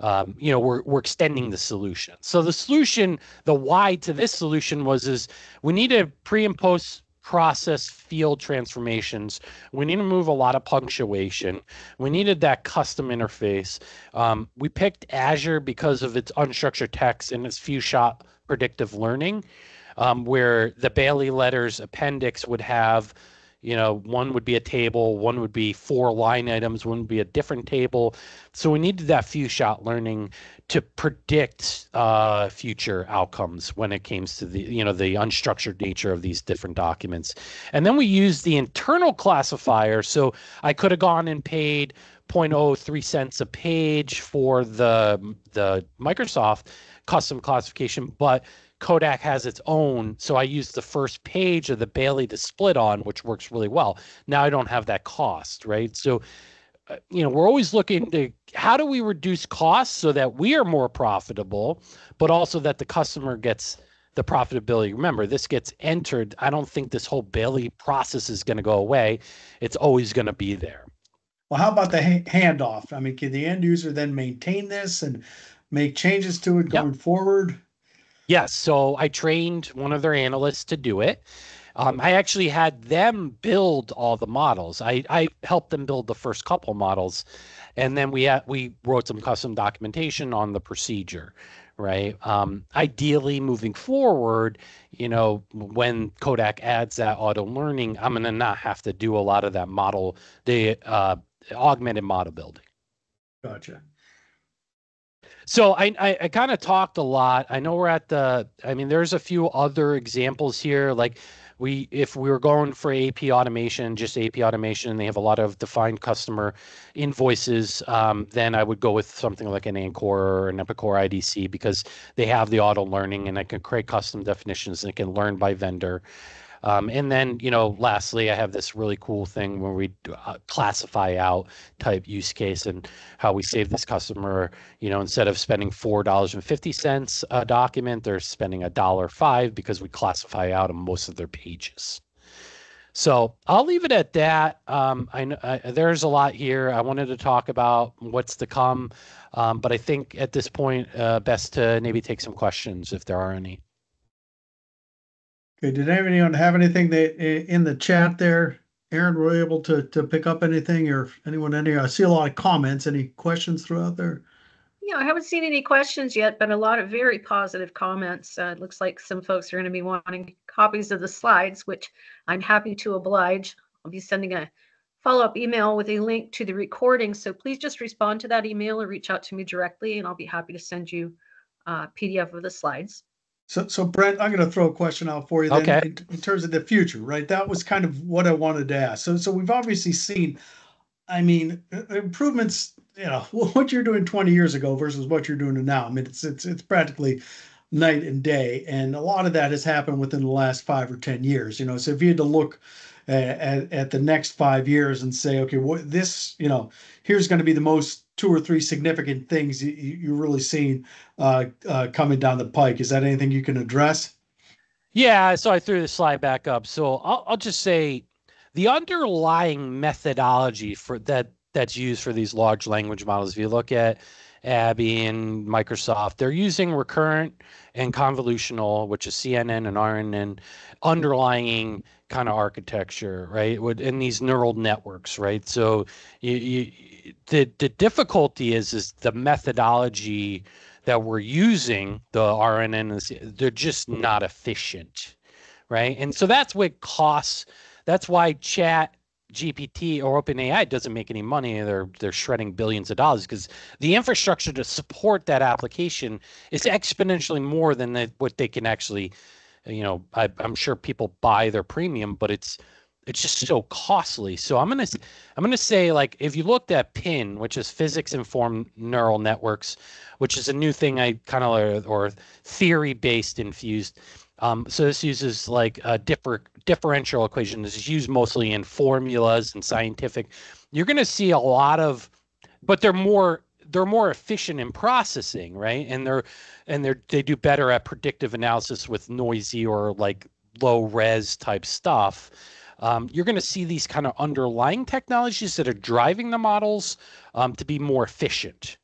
we're extending the solution. So the solution, the why to this solution is we need to pre and post process field transformations. We need to move a lot of punctuation. We needed that custom interface. We picked Azure because of its unstructured text and its few-shot predictive learning, where the Bailey letters appendix would have, one would be a table, one would be 4 line items, one would be a different table. So we needed that few-shot learning to predict future outcomes when it came to the unstructured nature of these different documents. And then we used the internal classifier. So I could have gone and paid 0.03 cents a page for the Microsoft custom classification, but Kodak has its own. So I used the first page of the Bailey to split on, which works really well. Now I don't have that cost, right? So we're always looking to how do we reduce costs so that we are more profitable, but also that the customer gets the profitability. Remember, this gets entered. I don't think this whole Bailey process is going to go away. It's always going to be there. Well, how about the handoff? I mean, can the end user then maintain this and make changes to it going forward? Yes. So I trained one of their analysts to do it. I actually had them build all the models. I helped them build the first couple models, and then we wrote some custom documentation on the procedure, right? Ideally, moving forward, when Kodak adds that auto learning, I'm going to not have to do a lot of that model, the augmented model building. Gotcha. So I kind of talked a lot. I know we're at there's a few other examples here. Like if we were going for AP automation, just AP automation, they have a lot of defined customer invoices. Then I would go with something like an Anchor or an Epicor IDC because they have the auto learning and I can create custom definitions and it can learn by vendor. And then, lastly, I have this really cool thing where we classify out type use case and how we save this customer, instead of spending $4.50 a document, they're spending $1.05 because we classify out most of their pages. So I'll leave it at that. There's a lot here. I wanted to talk about what's to come, but I think at this point, best to maybe take some questions if there are any. Okay, did anyone have anything in the chat there? Aaron, were you able to pick up anything or anyone I see a lot of comments. Any questions throughout there? I haven't seen any questions yet, but a lot of very positive comments. It looks like some folks are going to be wanting copies of the slides, which I'm happy to oblige. I'll be sending a follow-up email with a link to the recording. So please just respond to that email or reach out to me directly, and I'll be happy to send you a PDF of the slides. So Brent, I'm going to throw a question out for you then. Okay. In terms of the future, right? That was kind of what I wanted to ask. So we've obviously seen, improvements, what you're doing 20 years ago versus what you're doing now. I mean, it's practically night and day. And a lot of that has happened within the last 5 or 10 years, so if you had to look at the next 5 years and say, okay, what this, here's going to be the most 2 or 3 significant things you're really seeing coming down the pike. Is that anything you can address? Yeah, so I threw the slide back up. So I'll just say the underlying methodology that's used for these large language models. If you look at Abby and Microsoft, they're using Recurrent and Convolutional, which is CNN and RNN, underlying kind of architecture, right? In these neural networks, right? So the difficulty is the methodology that we're using, the RNN, they're just not efficient, right? And so that's what costs. That's why Chat GPT or OpenAI doesn't make any money. They're shredding billions of dollars because the infrastructure to support that application is exponentially more than what they can actually. I'm sure people buy their premium, but it's just so costly. So I'm gonna say, like, if you looked at PIN, which is physics informed neural networks, which is a new thing I kind of or theory based infused. So this uses like a differential equation. This is used mostly in formulas and scientific. You're going to see a lot of, but they're more efficient in processing, right? And they do better at predictive analysis with noisy or like low res type stuff. You're going to see these kind of underlying technologies that are driving the models to be more efficient,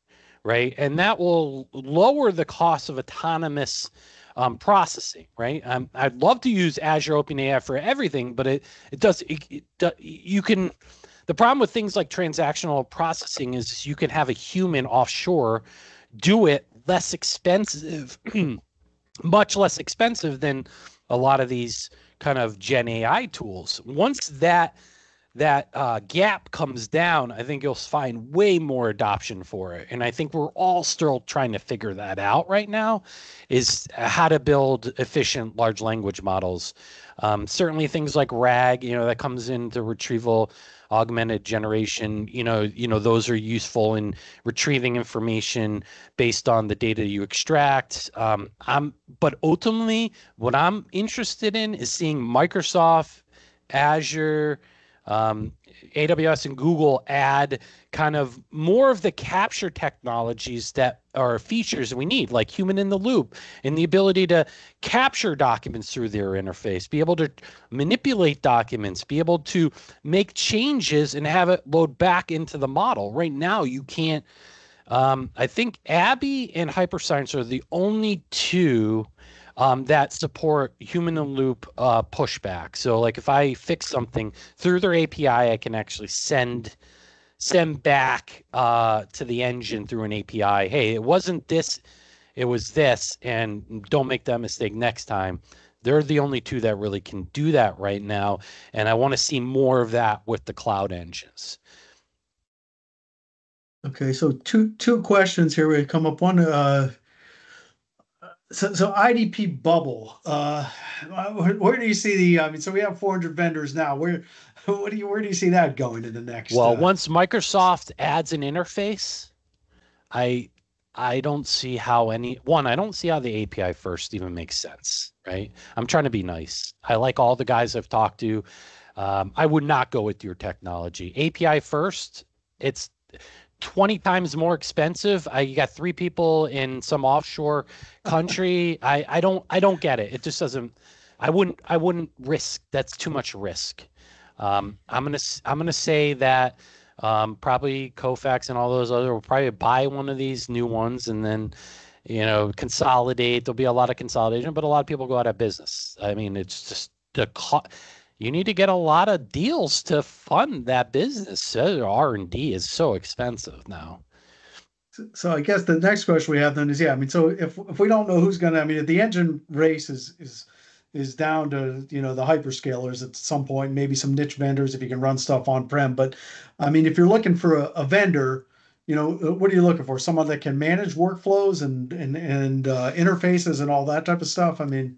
right? And that will lower the cost of autonomous processing, right? I'd love to use Azure OpenAI for everything, but you can. The problem with things like transactional processing is you can have a human offshore do it less expensive, much less expensive than a lot of these kind of Gen AI tools. Once that gap comes down, I think you'll find way more adoption for it. And I think we're all still trying to figure that out right now, is how to build efficient large language models. Certainly things like RAG, that comes into retrieval augmented generation, those are useful in retrieving information based on the data you extract. But ultimately, what I'm interested in is seeing Microsoft, Azure, AWS and Google add kind of more of the capture technologies that are features we need, like human in the loop and the ability to capture documents through their interface, be able to manipulate documents, be able to make changes and have it load back into the model. Right now, you can't. I think Abby and Hyperscience are the only two that support human in the loop pushback. So like if I fix something through their API, I can actually send back to the engine through an API. Hey, it wasn't this, it was this, and don't make that mistake next time. They're the only two that really can do that right now. And I want to see more of that with the cloud engines. Okay, so two questions here. We come up one. So IDP Bubble. Where do you see the? I mean, so we have 400 vendors now. Where do you see that going in the next? Well, once Microsoft adds an interface, I don't see how I don't see how the API first even makes sense, right? I'm trying to be nice. I like all the guys I've talked to. I would not go with your technology. API first, it's 20 times more expensive. You got 3 people in some offshore country. I don't get it. It just doesn't. I wouldn't risk. That's too much risk. I'm gonna say that probably Kofax and all those other will probably buy one of these new ones and then consolidate. There'll be a lot of consolidation, but a lot of people go out of business. I mean, it's just you need to get a lot of deals to fund that business. R&D is so expensive now. So I guess the next question we have then is, I mean, so if we don't know who's going to, I mean, if the engine race is down to, the hyperscalers at some point, maybe some niche vendors if you can run stuff on-prem. But I mean, if you're looking for a vendor, what are you looking for? Someone that can manage workflows and interfaces and all that type of stuff. I mean,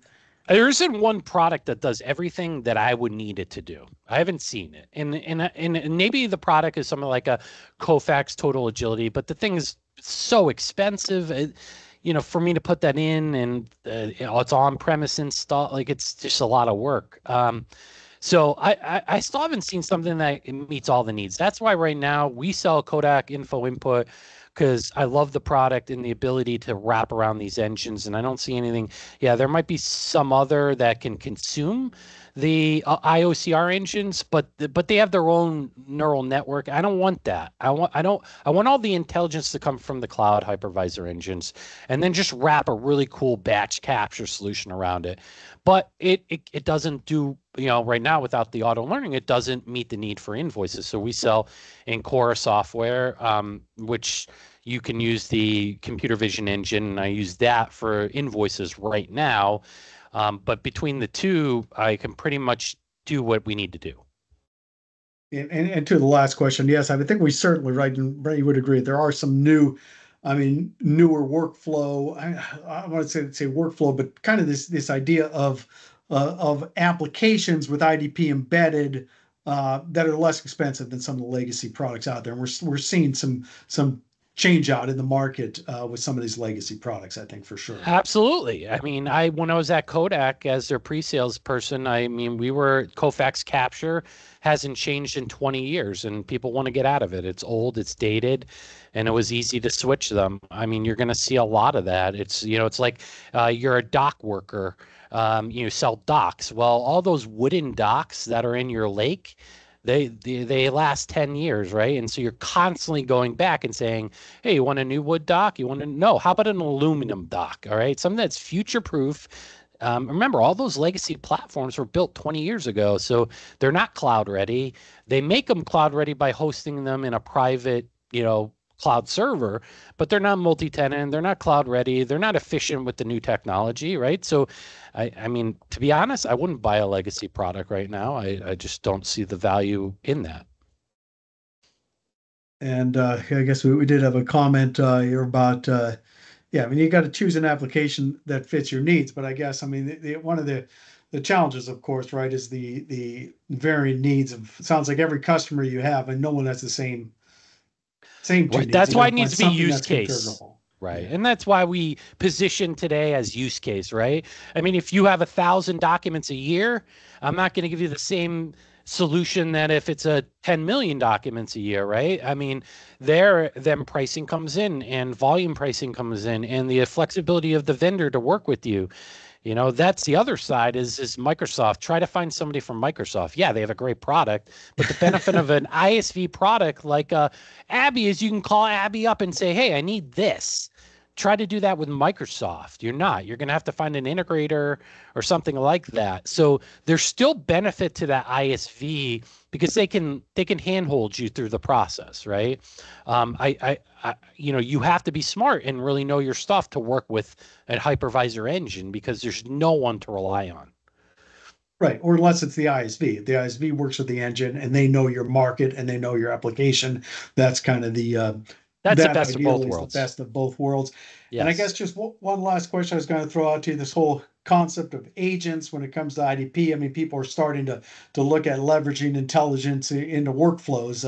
there isn't one product that does everything that I would need it to do. I haven't seen it. And maybe the product is something like a Kofax Total Agility, but the thing is so expensive. For me to put that in and it's on-premise install, like it's just a lot of work. So I still haven't seen something that meets all the needs. That's why right now we sell Kodak Info Input, because I love the product and the ability to wrap around these engines. And I don't see anything. Yeah, there might be some other that can consume the IOCR engines, but they have their own neural network. I don't want that. I want all the intelligence to come from the cloud hypervisor engines, and then just wrap a really cool batch capture solution around it. But it doesn't do, right now without the auto learning, it doesn't meet the need for invoices. So we sell Incora software, which you can use the computer vision engine, and I use that for invoices right now. But between the two, I can pretty much do what we need to do. And to the last question, yes, I think we certainly, right, and Brent, you would agree, there are some newer workflow. I want to say workflow, but kind of this idea of applications with IDP embedded that are less expensive than some of the legacy products out there. And we're seeing some change out in the market with some of these legacy products, I think, for sure. Absolutely. I mean, when I was at Kodak as their pre-sales person, I mean, Kofax Capture hasn't changed in 20 years and people want to get out of it. It's old, it's dated, and it was easy to switch them. I mean, you're going to see a lot of that. It's, it's like you're a dock worker, you sell docks. Well, all those wooden docks that are in your lake, They last 10 years, right? And so you're constantly going back and saying, hey, you want a new wood dock? You want to no, how about an aluminum dock? All right, something that's future proof. Remember, all those legacy platforms were built 20 years ago, so they're not cloud ready. They make them cloud ready by hosting them in a private, cloud server, but they're not multi-tenant, they're not cloud ready, they're not efficient with the new technology, right? So I mean, to be honest, I wouldn't buy a legacy product right now. I just don't see the value in that. And I guess we did have a comment here about yeah, I mean, you got to choose an application that fits your needs. But I guess, I mean, one of the challenges, of course, right, is the varying needs of. It sounds like every customer you have, and no one has the same two Right. needs. That's You why got it to needs find to be something use that's case. configurable. Right. Yeah. And that's why we position today as use case, right? I mean, if you have 1,000 documents a year, I'm not going to give you the same solution that if it's a 10 million documents a year, right? I mean, then pricing comes in and volume pricing comes in and the flexibility of the vendor to work with you. That's the other side is Microsoft. Try to find somebody from Microsoft. Yeah, they have a great product, but the benefit of an ISV product like Abby is you can call Abby up and say, hey, I need this. Try to do that with Microsoft. You're not. You're going to have to find an integrator or something like that. So there's still benefit to that ISV because they can handhold you through the process, right? You have to be smart and really know your stuff to work with a hypervisor engine because there's no one to rely on. Right. Or unless it's the ISV. The ISV works with the engine and they know your market and they know your application. That's kind of That's the that best of both ideally is the worlds. best of both worlds. And I guess Yes. just one last question I was going to throw out to you, this whole concept of agents when it comes to IDP. I mean, people are starting to look at leveraging intelligence into workflows.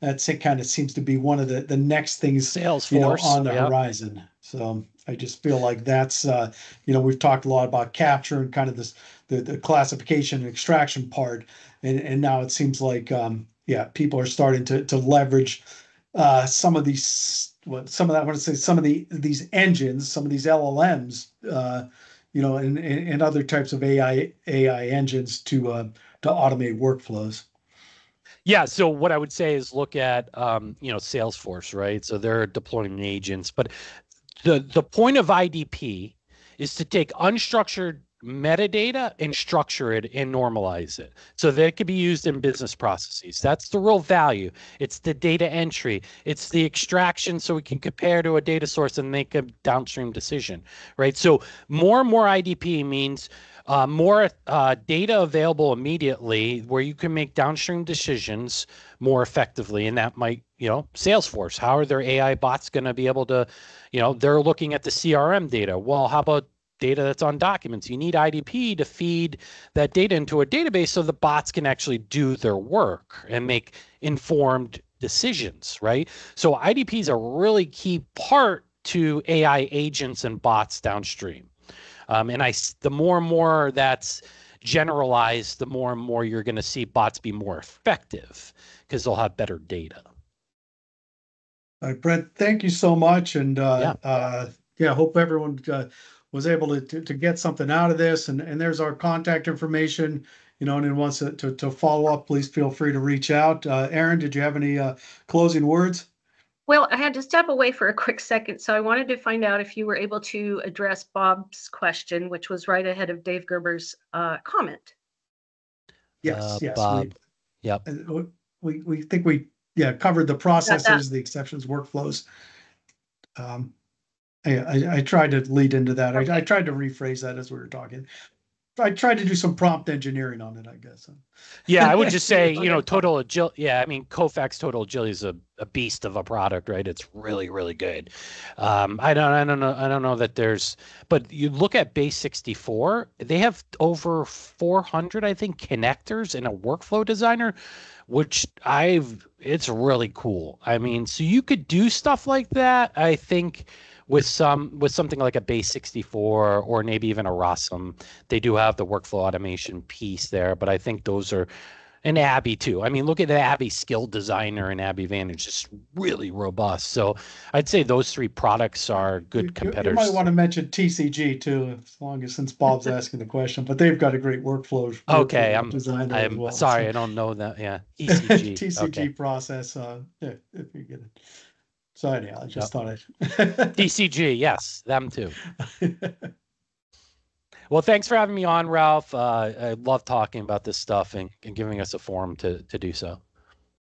That kind of seems to be one of the next things, Salesforce. on the Yeah. horizon. So I just feel like that's, we've talked a lot about capture and kind of the classification and extraction part. And now it seems like, people are starting to leverage some of these some of that I want to say some of these engines, some of these LLMs, and other types of AI engines to automate workflows. Yeah. So what I would say is look at Salesforce, right? So they're deploying agents, but the point of IDP is to take unstructured metadata and structure it and normalize it so that it can be used in business processes. That's the real value. It's the data entry. It's the extraction so we can compare to a data source and make a downstream decision, right? So more and more IDP means more data available immediately where you can make downstream decisions more effectively. And that might, Salesforce, how are their AI bots going to be able to, they're looking at the CRM data. Well, how about data that's on documents? You need IDP to feed that data into a database so the bots can actually do their work and make informed decisions, right? So IDP is a really key part to AI agents and bots downstream. The more and more that's generalized, the more and more you're going to see bots be more effective because they'll have better data. All right, Brent, thank you so much. And hope everyone was able to get something out of this. And there's our contact information, and then wants to follow up, please feel free to reach out. Aaron, did you have any closing words? Well, I had to step away for a quick second, so I wanted to find out if you were able to address Bob's question, which was right ahead of Dave Gerber's comment. Yes, Bob. Yep. We think we covered the processes, the exceptions, workflows. I tried to lead into that. Okay. I tried to rephrase that as we were talking. I tried to do some prompt engineering on it, I guess. Yeah, I would just say, total agility. Yeah, I mean, Kofax Total Agility is a beast of a product, right? It's really, really good. I don't know that but you look at Base 64, they have over 400, I think, connectors in a workflow designer, which it's really cool. I mean, so you could do stuff like that, I think, with something like a Base 64 or maybe even a ROSM. They do have the workflow automation piece there, but I think those are And Abby too. I mean, look at Abby Skill Designer and Abby Vantage, just really robust. So I'd say those three products are good competitors. You might want to mention TCG too, as long as since Bob's asking the question, but they've got a great workflow. Okay, designer I'm as well. sorry, So. I don't know that. Yeah, TCG. TCG Okay. process. Yeah, if you get it. So anyhow, I just thought I'd. TCG, yes, them too. Well, thanks for having me on, Ralph. I love talking about this stuff and giving us a forum to do so.